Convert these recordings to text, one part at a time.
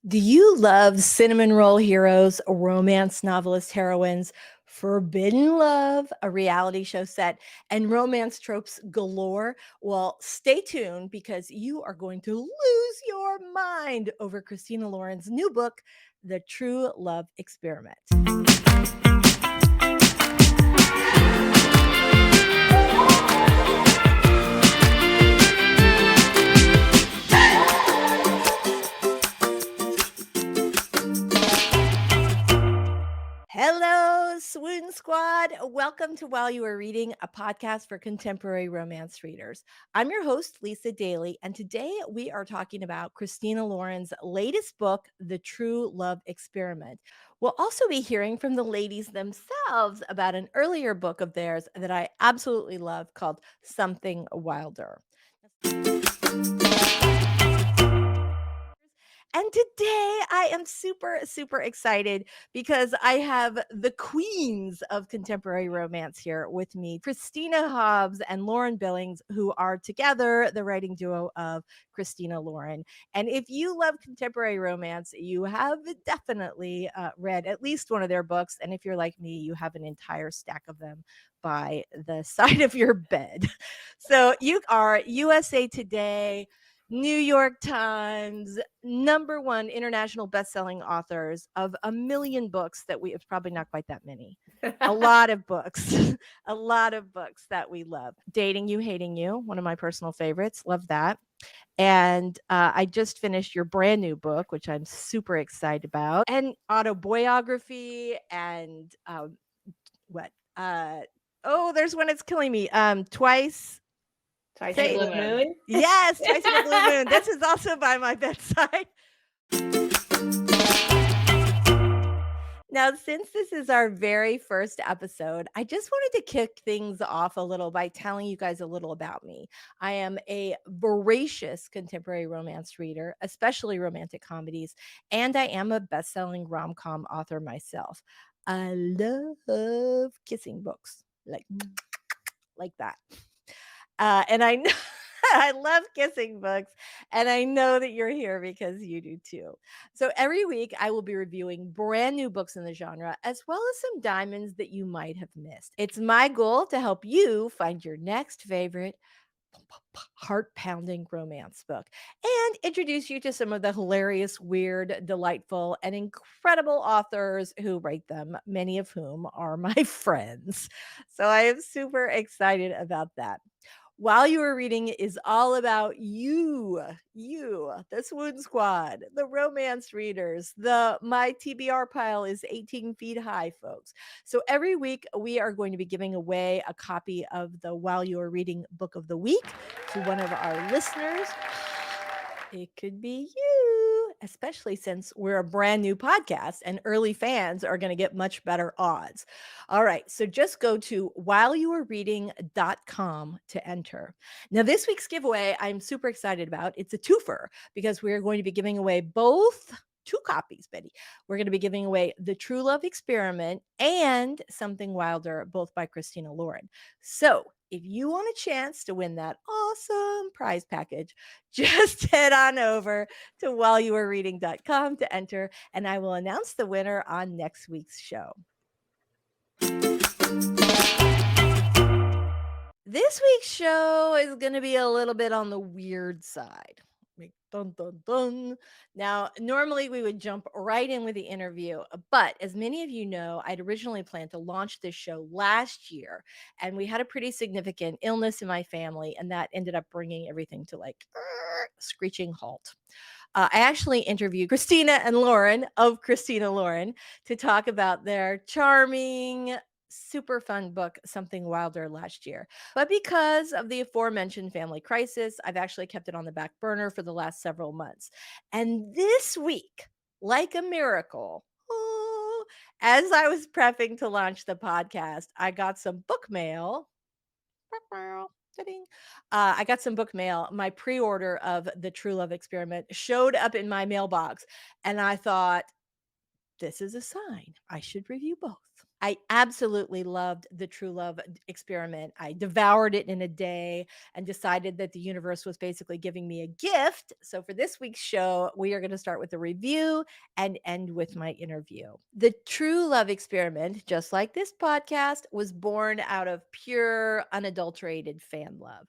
Do you love cinnamon roll heroes, romance novelist heroines, forbidden love, a reality show set, and romance tropes galore? Well, stay tuned because you are going to lose your mind over Christina Lauren's new book, The True Love Experiment. Hello, Swoon Squad. Welcome to While You Are Reading, a podcast for contemporary romance readers. I'm your host, Lisa Daly, and today we are talking about Christina Lauren's latest book, The True Love Experiment. We'll also be hearing from the ladies themselves about an earlier book of theirs that I absolutely love called Something Wilder. And today I am super, super excited because I have the queens of contemporary romance here with me, Christina Hobbs and Lauren Billings, who are together the writing duo of Christina Lauren. And if you love contemporary romance, you have definitely read at least one of their books. And if you're like me, you have an entire stack of them by the side of your bed. So you are USA Today, New York Times, #1 international best-selling authors of a million books that it's probably not quite that many. A lot of books, a lot of books that we love. Dating You, Hating You, one of my personal favorites. Love that. And I just finished your brand new book, which I'm super excited about, and autobiography and what? There's one that's killing me. Twice Twice in a Blue Moon? Yes, Twice in a Blue Moon. This is also by my bedside. Now, since this is our very first episode, I just wanted to kick things off a little by telling you guys a little about me. I am a voracious contemporary romance reader, especially romantic comedies, and I am a best-selling rom-com author myself. I love kissing books, like that. And I know I love kissing books, and I know that you're here because you do too. So every week I will be reviewing brand new books in the genre, as well as some diamonds that you might have missed. It's my goal to help you find your next favorite heart-pounding romance book and introduce you to some of the hilarious, weird, delightful, and incredible authors who write them, many of whom are my friends. So I am super excited about that. While You Were Reading is all about you, the Swoon Squad, the romance readers, my TBR pile is 18 feet high, folks. So every week we are going to be giving away a copy of the While You Are Reading book of the week to one of our listeners. It could be you, especially since we're a brand new podcast and early fans are going to get much better odds. All right, so just go to whileyouarereading.com to enter. Now, this week's giveaway I'm super excited about. It's a twofer because we're going to be giving away both. 2 copies, Betty. We're going to be giving away The True Love Experiment and Something Wilder, both by Christina Lauren. So if you want a chance to win that awesome prize package, just head on over to whileyouarereading.com to enter, and I will announce the winner on next week's show. This week's show is going to be a little bit on the weird side. Dun, dun, dun. Now, normally we would jump right in with the interview, but as many of you know, I'd originally planned to launch this show last year, and we had a pretty significant illness in my family, and that ended up bringing everything to like screeching halt. I actually interviewed Christina and Lauren of Christina Lauren to talk about their charming, super fun book, Something Wilder, last year. But because of the aforementioned family crisis, I've actually kept it on the back burner for the last several months. And this week, like a miracle, as I was prepping to launch the podcast, I got some book mail. I got some book mail. My pre-order of The True Love Experiment showed up in my mailbox, and I thought, this is a sign I should review both. I absolutely loved the True Love Experiment. I devoured it in a day and decided that the universe was basically giving me a gift. So for this week's show, we are going to start with a review and end with my interview. The True Love Experiment, just like this podcast, was born out of pure, unadulterated fan love.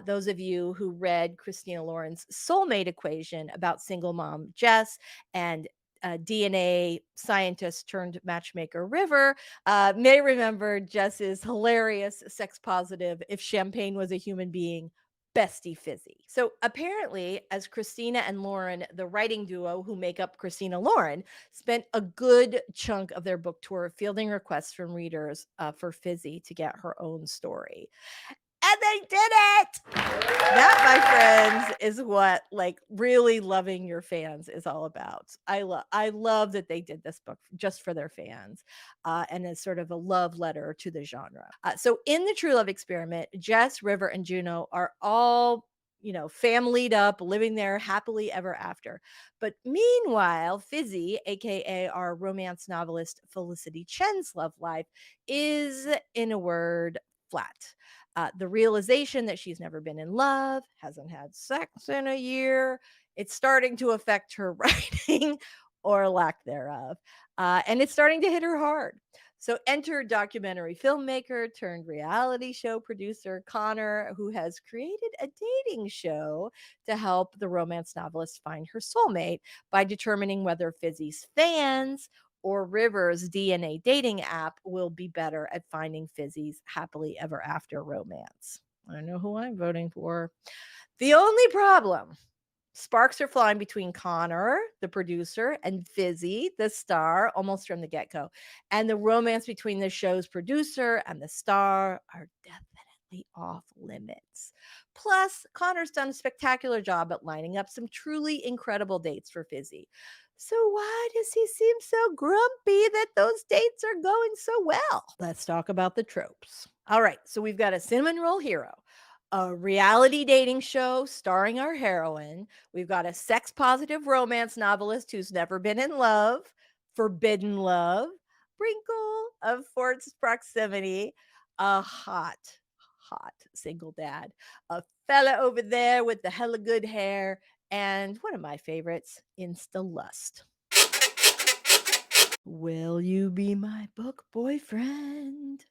Those of you who read Christina Lauren's Soulmate Equation about single mom Jess and DNA scientist turned matchmaker River may remember Jess's hilarious sex positive if champagne was a human being bestie Fizzy. So apparently, as Christina and Lauren, the writing duo who make up Christina Lauren, spent a good chunk of their book tour fielding requests from readers for Fizzy to get her own story. And they did it. That, my friends, is what like really loving your fans is all about. I love that they did this book just for their fans, and as sort of a love letter to the genre. So in the True Love Experiment, Jess, River, and Juno are all familyed up, living there happily ever after. But meanwhile, Fizzy, aka our romance novelist Felicity Chen's love life, is, in a word, flat. The realization that she's never been in love, hasn't had sex in a year, it's starting to affect her writing or lack thereof. And it's starting to hit her hard. So enter documentary filmmaker turned reality show producer Connor, who has created a dating show to help the romance novelist find her soulmate by determining whether Fizzy's fans or River's DNA dating app will be better at finding Fizzy's happily ever after romance. I know who I'm voting for. The only problem, sparks are flying between Connor, the producer, and Fizzy, the star, almost from the get go. And the romance between the show's producer and the star are definitely off limits. Plus, Connor's done a spectacular job at lining up some truly incredible dates for Fizzy. So, why does he seem so grumpy that those dates are going so well? Let's talk about the tropes. All right, so we've got a cinnamon roll hero, a reality dating show starring our heroine. We've got a sex positive romance novelist who's never been in love, forbidden love, wrinkle of forced proximity, a hot single dad, a fella over there with the hella good hair, and one of my favorites, Insta-lust. Will you be my book boyfriend?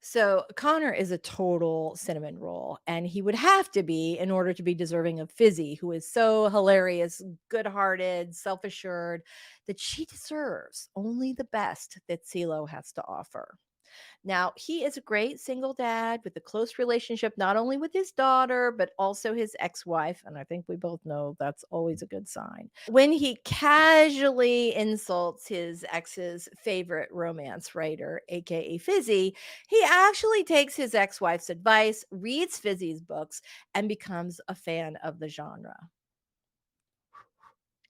So Connor is a total cinnamon roll, and he would have to be in order to be deserving of Fizzy, who is so hilarious, good-hearted, self-assured that she deserves only the best that CeeLo has to offer. Now, he is a great single dad with a close relationship, not only with his daughter, but also his ex wife. And I think we both know that's always a good sign. When he casually insults his ex's favorite romance writer, AKA Fizzy, he actually takes his ex wife's advice, reads Fizzy's books, and becomes a fan of the genre.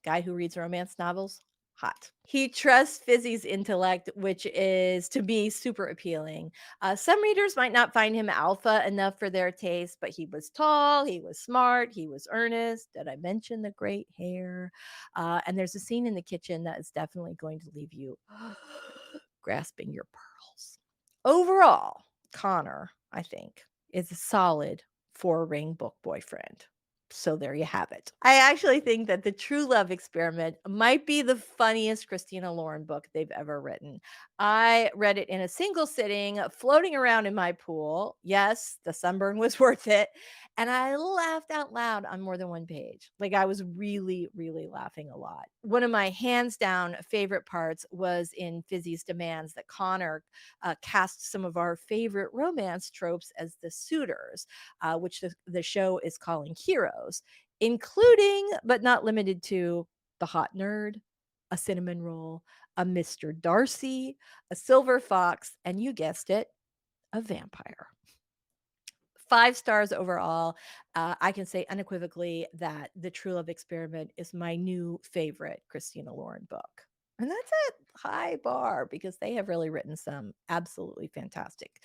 Guy who reads romance novels, hot. He trusts Fizzy's intellect, which is to be super appealing. Some readers might not find him alpha enough for their taste, but he was tall, he was smart, he was earnest. Did I mention the great hair? And there's a scene in the kitchen that is definitely going to leave you grasping your pearls. Overall, Connor, I think, is a solid 4-ring book boyfriend. So there you have it. I actually think that the True Love Experiment might be the funniest Christina Lauren book they've ever written. I read it in a single sitting, floating around in my pool. Yes, the sunburn was worth it. And I laughed out loud on more than one page. Like I was really, really laughing a lot. One of my hands down favorite parts was in Fizzy's demands that Connor cast some of our favorite romance tropes as the suitors, which the show is calling heroes, including but not limited to the hot nerd, a cinnamon roll, a Mr. Darcy, a silver fox, and you guessed it, a vampire. 5 stars overall. I can say unequivocally that The True Love Experiment is my new favorite Christina Lauren book. And that's a high bar because they have really written some absolutely fantastic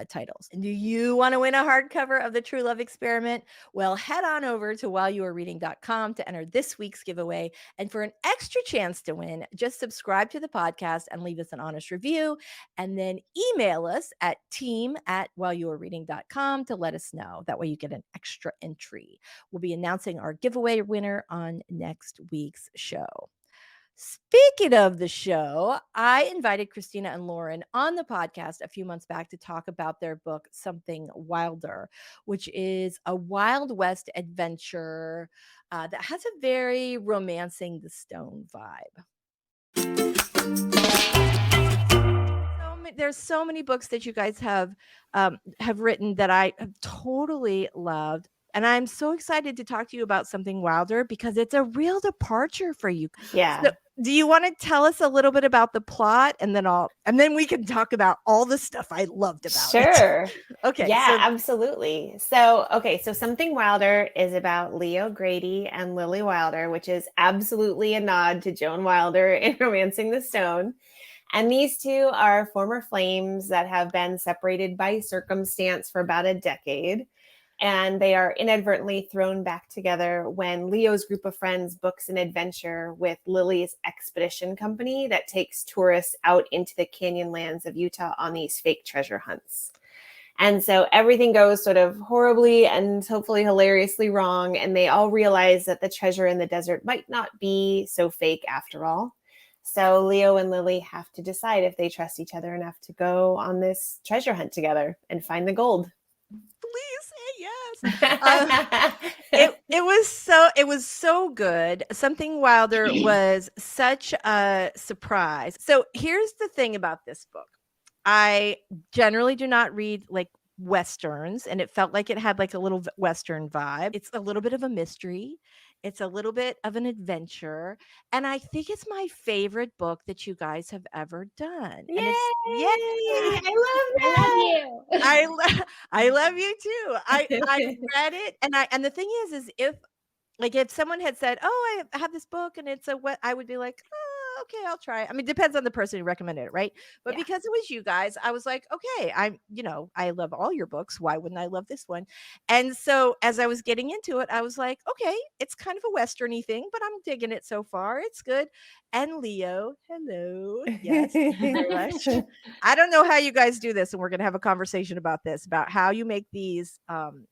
titles. And do you want to win a hardcover of The True Love Experiment? Well, head on over to whileyouarereading.com to enter this week's giveaway. And for an extra chance to win, just subscribe to the podcast and leave us an honest review. And then email us at team@whileyouarereading.com to let us know. That way you get an extra entry. We'll be announcing our giveaway winner on next week's show. Speaking of the show, I invited Christina and Lauren on the podcast a few months back to talk about their book, Something Wilder, which is a Wild West adventure that has a very romancing the stone vibe. There's so many books that you guys have written that I have totally loved. And I'm so excited to talk to you about Something Wilder because it's a real departure for you. Yeah. So, do you want to tell us a little bit about the plot, and then we can talk about all the stuff I loved about it? Sure. Okay. Yeah, absolutely. So Something Wilder is about Leo Grady and Lily Wilder, which is absolutely a nod to Joan Wilder in Romancing the Stone. And these two are former flames that have been separated by circumstance for about a decade. And they are inadvertently thrown back together when Leo's group of friends books an adventure with Lily's expedition company that takes tourists out into the canyon lands of Utah on these fake treasure hunts. And so everything goes sort of horribly and hopefully hilariously wrong. And they all realize that the treasure in the desert might not be so fake after all. So Leo and Lily have to decide if they trust each other enough to go on this treasure hunt together and find the gold. Please say yes. It was so good. Something Wilder was such a surprise. So here's the thing about this book. I generally do not read like Westerns, and it felt like it had like a little Western vibe. It's a little bit of a mystery. It's a little bit of an adventure. And I think it's my favorite book that you guys have ever done. Yay! And it's I love that. I love you too. I read it, and the thing is if someone had said, "Oh, I have this book and it's I would be like, "Oh, okay, I'll try it." I mean, it depends on the person who recommended it, right? But Yeah. because it was you guys, I was like, "Okay, I love all your books. Why wouldn't I love this one?" And so as I was getting into it, I was like, "Okay, it's kind of a westerny thing, but I'm digging it so far. It's good." And Leo, hello. Yes, thank you very much. I don't know how you guys do this, and we're going to have a conversation about this, about how you make these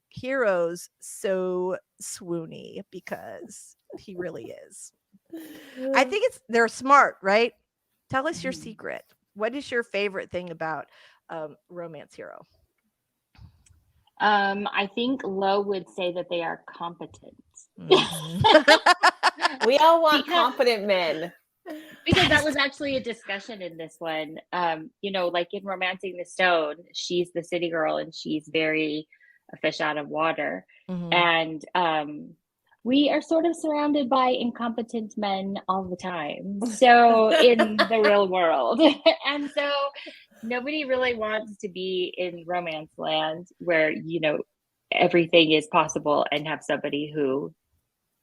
heroes so swoony, because he really is. I think they're smart, right? Tell us your secret. What is your favorite thing about romance hero? I think Lo would say that they are competent. Mm-hmm. We all want competent men. Because that was actually a discussion in this one. Like in Romancing the Stone, she's the city girl and she's very a fish out of water. Mm-hmm. And we are sort of surrounded by incompetent men all the time. So in the real world. And so nobody really wants to be in romance land where, everything is possible and have somebody who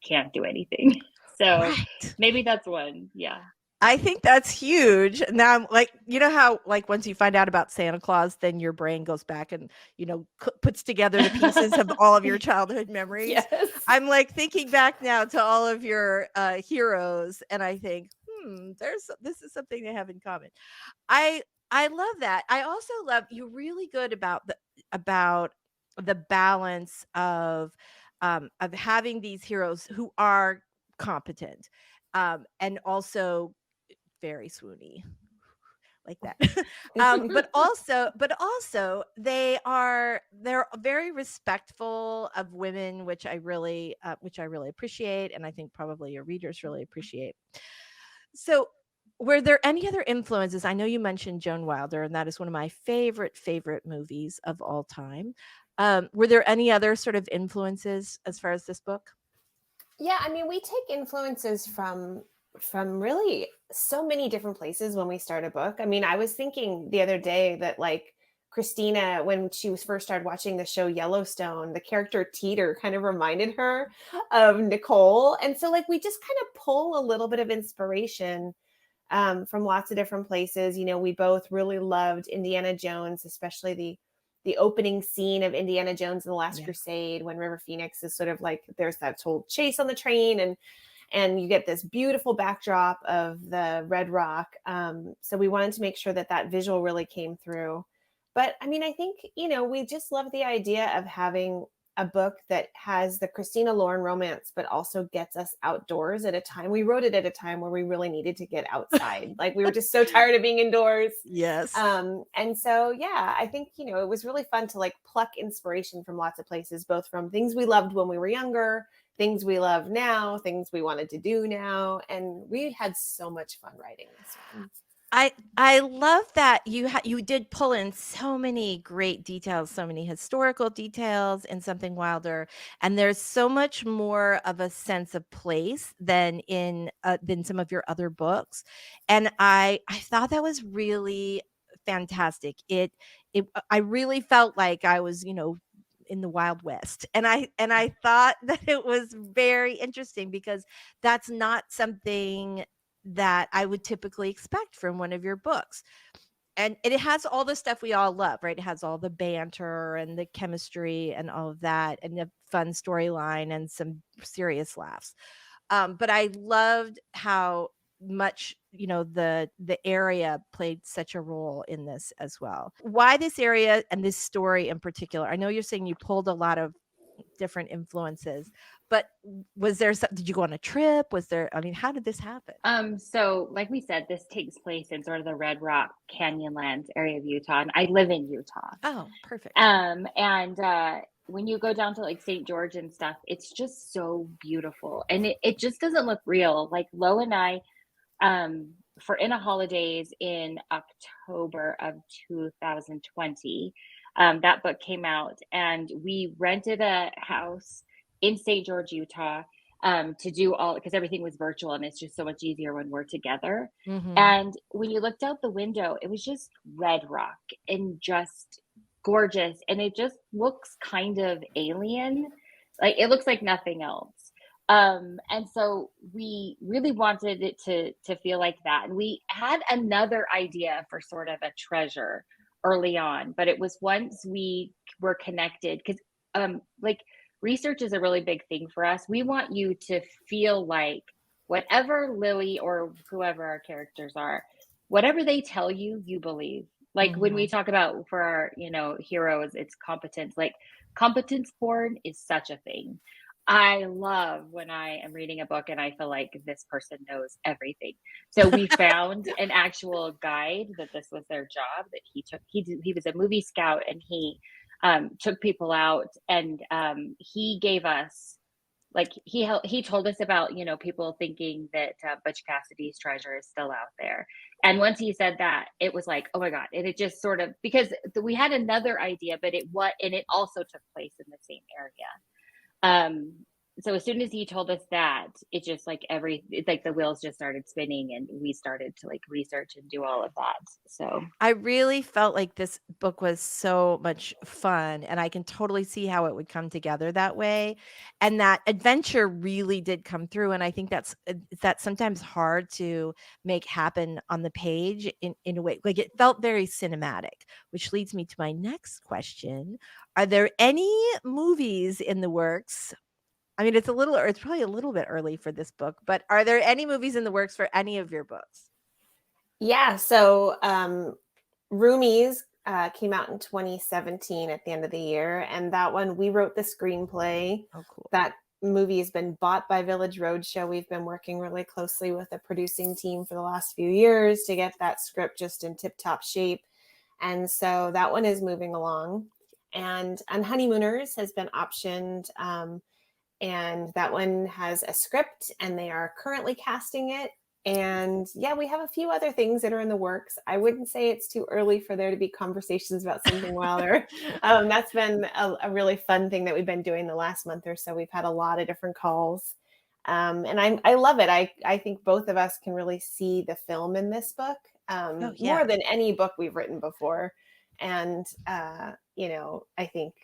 can't do anything. So right. Maybe that's one. Yeah. I think that's huge. Now I'm like, you know how like once you find out about Santa Claus, then your brain goes back and, puts together the pieces of all of your childhood memories. Yes. I'm like thinking back now to all of your heroes, and I think, this is something they have in common. I love that. I also love you're really good about the balance of having these heroes who are competent, and also very swoony like that. But also they're very respectful of women, which I really appreciate, and I think probably your readers really appreciate. So were there any other influences? I know you mentioned Joan Wilder, and that is one of my favorite movies of all time. Were there any other sort of influences as far as this book? Yeah, I mean, we take influences from really so many different places when we start a book. I mean, I was thinking the other day that like Christina, when she was first started watching the show Yellowstone, the character Teeter kind of reminded her of Nicole. And so like we just kind of pull a little bit of inspiration from lots of different places. You know, we both really loved Indiana Jones, especially the opening scene of Indiana Jones and the Last Crusade, when River Phoenix is sort of like, there's that whole chase on the train, and you get this beautiful backdrop of the Red Rock. So we wanted to make sure that that visual really came through. But I mean, I think, you know, we just love the idea of having a book that has the Christina Lauren romance, but also gets us outdoors at a time. We wrote it at a time where we really needed to get outside. Like, we were just so tired of being indoors. Yes. And so, yeah, I think, you know, it was really fun to like pluck inspiration from lots of places, both from things we loved when we were younger, things we love now, things we wanted to do now. And we had so much fun writing this one. I love that you did pull in so many great details, so many historical details in Something Wilder, and there's so much more of a sense of place than than some of your other books, and I thought that was really fantastic. I really felt like I was, in the Wild West, and I thought that it was very interesting because that's not something that I would typically expect from one of your books. And it has all the stuff we all love, right? It has all the banter and the chemistry and all of that, and the fun storyline and some serious laughs. But I loved how much, the area played such a role in this as well. Why this area and this story in particular? I know you're saying you pulled a lot of different influences, but did you go on a trip? How did this happen? So like we said, this takes place in sort of the Red Rock Canyonlands area of Utah, and I live in Utah. Oh, perfect. When you go down to like St. George and stuff, it's just so beautiful, and it just doesn't look real. Like Lo and I, for In a Holidays in October of 2020, that book came out, and we rented a house in St. George, Utah, to do all, because everything was virtual, and it's just so much easier when we're together. And when you looked out the window, it was just red rock and just gorgeous, and it just looks kind of alien. Like, it looks like nothing else. And so we really wanted it to feel like that. And we had another idea for sort of a treasure early on, but it was once we were connected, because like, research is a really big thing for us. We want you to feel like whatever Lily or whoever our characters are, whatever they tell you, you believe. Like when we talk about for our, heroes, it's competence. Like, competence porn is such a thing. I love when I am reading a book and I feel like this person knows everything. So we found an actual guide that this was their job that he took. He was a movie scout, and he took people out, and he gave us, like, he told us about, people thinking that Butch Cassidy's treasure is still out there. And once he said that, it was like, oh my God. And it just sort of, because we had another idea, but it also took place in the same area. So as soon as he told us that, it just like the wheels just started spinning, and we started to like research and do all of that. So I really felt like this book was so much fun, and I can totally see how it would come together that way. And that adventure really did come through. And I think that's sometimes hard to make happen on the page in a way. Like, it felt very cinematic, which leads me to my next question. Are there any movies in the works? I mean, it's probably a little bit early for this book, but are there any movies in the works for any of your books? Yeah. So Roomies came out in 2017 at the end of the year. And that one, we wrote the screenplay. Oh, cool. That movie has been bought by Village Roadshow. We've been working really closely with the producing team for the last few years to get that script just in tip-top shape. And so that one is moving along. And Honeymooners has been optioned. And that one has a script, and they are currently casting it. And yeah, we have a few other things that are in the works. I wouldn't say it's too early for there to be conversations about Something Wilder. That's been a really fun thing that we've been doing the last month or so. We've had a lot of different calls. And I love it. I think both of us can really see the film in this book, more than any book we've written before. And, I think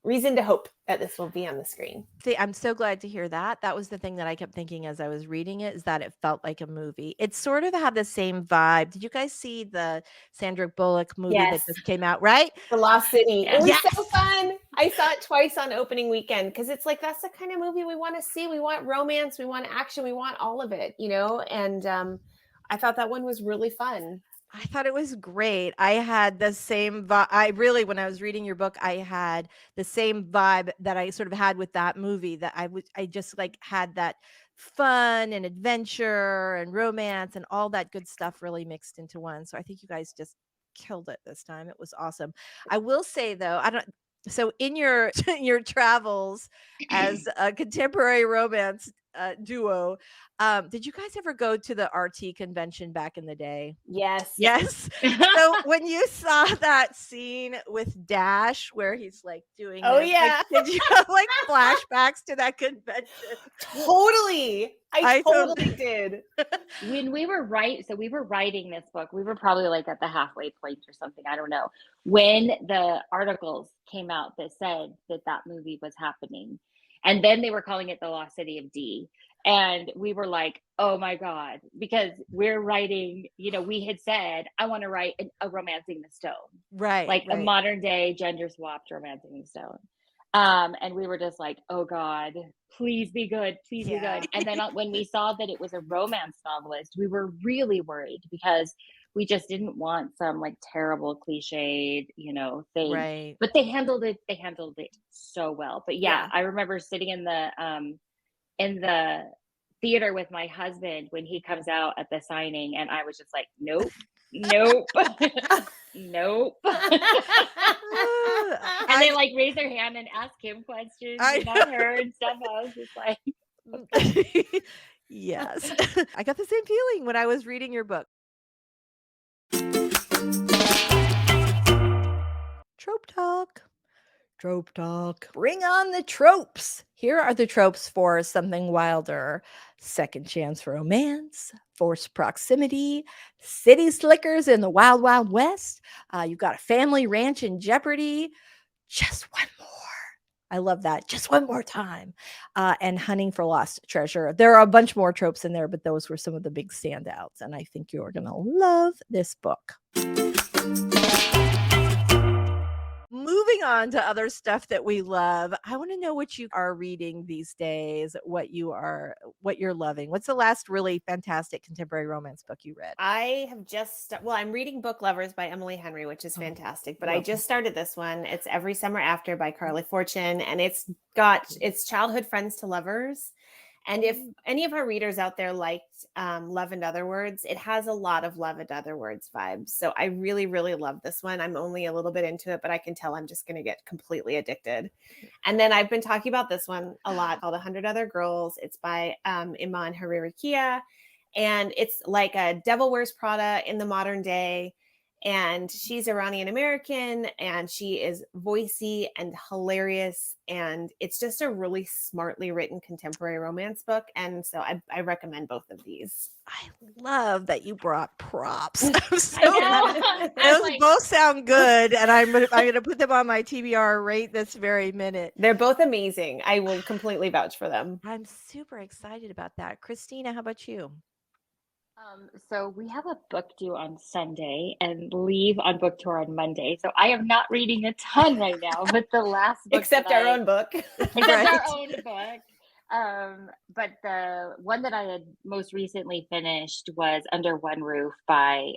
reason to hope that this will be on the screen. See, I'm so glad to hear that. That was the thing that I kept thinking as I was reading it, is that it felt like a movie. It sort of had the same vibe. Did you guys see the Sandra Bullock movie that Yes. just came out, right? The Lost City. Yeah. It was Yes. so fun. I saw it twice on opening weekend because it's like, that's the kind of movie we want to see. We want romance, we want action, we want all of it, you know? And I thought that one was really fun. I thought it was great. I had the same vibe. I really, when I was reading your book, I had the same vibe that I sort of had with that movie, that I just like had that fun and adventure and romance and all that good stuff really mixed into one. So I think you guys just killed it this time. It was awesome. I will say though, so in your your travels as a contemporary romance duo, did you guys ever go to the RT convention back in the day? Yes. Yes. So when you saw that scene with Dash where he's like doing Oh, this, yeah. like, did you have like flashbacks to that convention? Totally. I totally- totally did. When we were writing this book, we were probably like at the halfway point or something. I don't know. When the articles came out that said that movie was happening, and then they were calling it The Lost City of D. And we were like, oh my God, because we're writing, we had said, I want to write a Romancing the Stone, Right. like a right. modern day gender swapped Romancing the Stone. And we were just like, oh God, please be good, please be good. And then when we saw that it was a romance novelist, we were really worried because we just didn't want some like terrible cliched, thing. Right. But they handled it so well. But yeah. I remember sitting in the theater with my husband when he comes out at the signing, and I was just like, nope, nope. Nope. And they like raise their hand and ask him questions and not her and stuff. I was just like, yes. I got the same feeling when I was reading your book. Trope talk. Trope talk. Bring on the tropes. Here are the tropes for Something Wilder: second chance romance, forced proximity, city slickers in the wild, wild west. You've got a family ranch in jeopardy. Just one more. I love that. Just one more time. And hunting for lost treasure. There are a bunch more tropes in there, but those were some of the big standouts. And I think you're going to love this book. Moving on to other stuff that we love, I want to know what you are reading these days, what you're loving. What's the last really fantastic contemporary romance book you read? I have I'm reading Book Lovers by Emily Henry, which is fantastic, but I just started this one. It's Every Summer After by Carly Fortune, and it's childhood friends to lovers. And if any of our readers out there liked Love and Other Words, it has a lot of Love and Other Words vibes. So I really, really love this one. I'm only a little bit into it, but I can tell I'm just going to get completely addicted. And then I've been talking about this one a lot, called 100 Other Girls. It's by Iman Hariri-Kia. And it's like a Devil Wears Prada in the modern day. And she's Iranian American, and she is voicey and hilarious. And it's just a really smartly written contemporary romance book. And so I recommend both of these. I love that you brought props. I know. Those both sound good, and I'm going to put them on my TBR right this very minute. They're both amazing. I will completely vouch for them. I'm super excited about that. Christina, how about you? So we have a book due on Sunday and leave on book tour on Monday. So I am not reading a ton right now, but the last book except our own book. Except our own book. But the one that I had most recently finished was Under One Roof by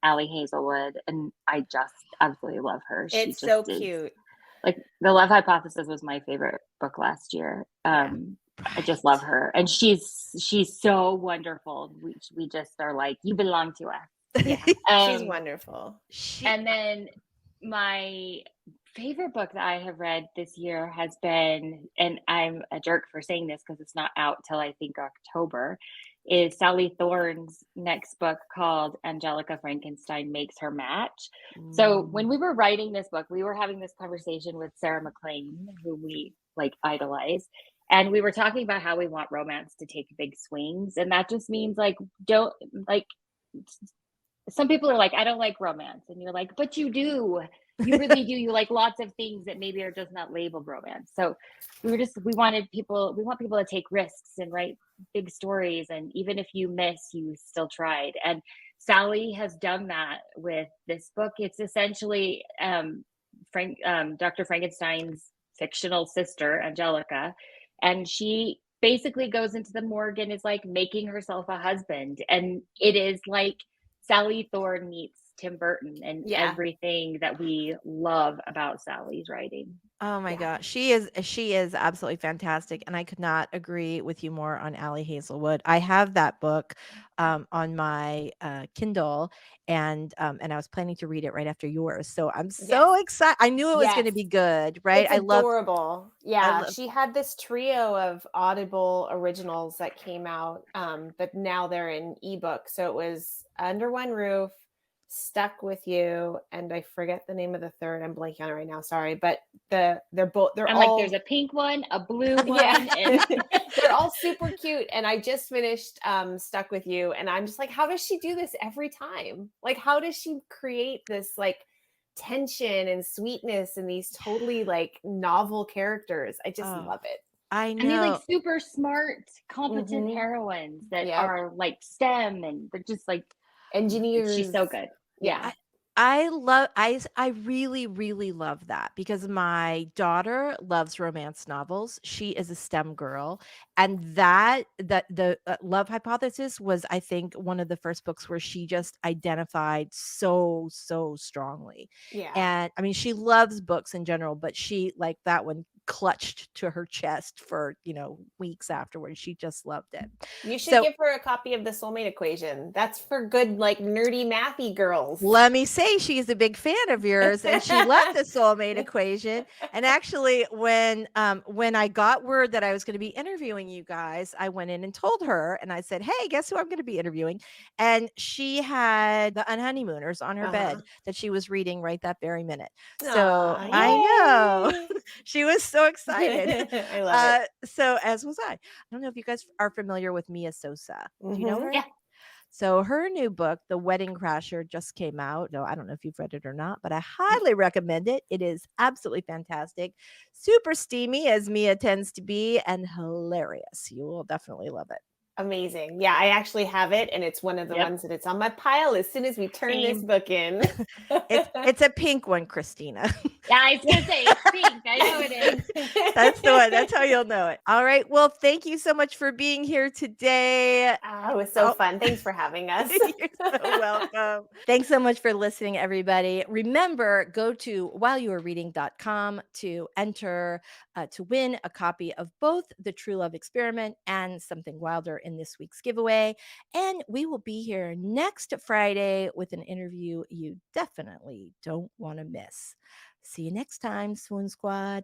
Allie Hazelwood, and I just absolutely love her. It's so cute. Like, The Love Hypothesis was my favorite book last year. I just love her, and she's so wonderful. We just are like, you belong to us. Yeah, she's wonderful. And then my favorite book that I have read this year has been, and I'm a jerk for saying this because it's not out till I think October, is Sally Thorne's next book called Angelica Frankenstein Makes Her Match. So when we were writing this book, we were having this conversation with Sarah McLean, who we like idolize. And we were talking about how we want romance to take big swings. And that just means some people are like, I don't like romance. And you're like, but you do. You really do. You like lots of things that maybe are just not labeled romance. So we want people to take risks and write big stories. And even if you miss, you still tried. And Sally has done that with this book. It's essentially Dr. Frankenstein's fictional sister, Angelica. And she basically goes into the morgue and is like making herself a husband. And it is like Sally Thorne meets Tim Burton and Yeah. everything that we love about Sally's writing. Oh my Yeah. gosh, she is absolutely fantastic, and I could not agree with you more on Allie Hazelwood. I have that book on my Kindle, and I was planning to read it right after yours. So I'm so Yes. excited. I knew it was going to Yes. be good, right? It's adorable. I Yeah, love. she had this trio of Audible originals that came out, but now they're in ebook. So it was Under One Roof, Stuck with You, and I forget the name of the third. I'm blanking on it right now. Sorry, but they're I'm like, all there's a pink one, a blue one, yeah, and they're all super cute. And I just finished Stuck with You, and I'm just like, how does she do this every time? Like, how does she create this like tension and sweetness and these totally like novel characters? I just Oh, love it. I and they like know. super smart, competent Mm-hmm. heroines that Yep. are like STEM, and they're just like, she's Engineers. so good. Yeah. Yeah. I really, really love that because my daughter loves romance novels. She is a STEM girl, and that the Love Hypothesis was, I think, one of the first books where she just identified so strongly. Yeah. And I mean, she loves books in general, but she like that one clutched to her chest for weeks afterwards. She just loved it. You should So give her a copy of the Soulmate Equation. That's for good, like nerdy mathy girls. let me say she's a big fan of yours, and she loved the soulmate equation. And actually, when I got word that I was going to be interviewing you guys, I went in and told her, and I said, "Hey, guess who I'm going to be interviewing?" And she had The Unhoneymooners on her bed that she was reading right that very minute. So Aw, I know yay. she was so excited. I love it. So as was I. I don't know if you guys are familiar with Mia Sosa. Do you know her? Yeah. So her new book, The Wedding Crasher, just came out. No, I don't know if you've read it or not, but I highly recommend it. It is absolutely fantastic, super steamy as Mia tends to be, and hilarious. You will definitely love it. Amazing. Yeah, I actually have it, and it's one of the Yep. ones that it's on my pile as soon as we turn this Same. book in. It's a pink one, Christina. Yeah, I was gonna say it's pink. I know it is. That's the one. That's how you'll know it. All right. Well, thank you so much for being here today. It was so Oh. fun. Thanks for having us. You're so welcome. Thanks so much for listening, everybody. Remember, go to whileyouarereading.com to enter to win a copy of both The True Love Experiment and Something Wilder in this week's giveaway. And we will be here next Friday with an interview you definitely don't want to miss. See you next time, Swoon Squad.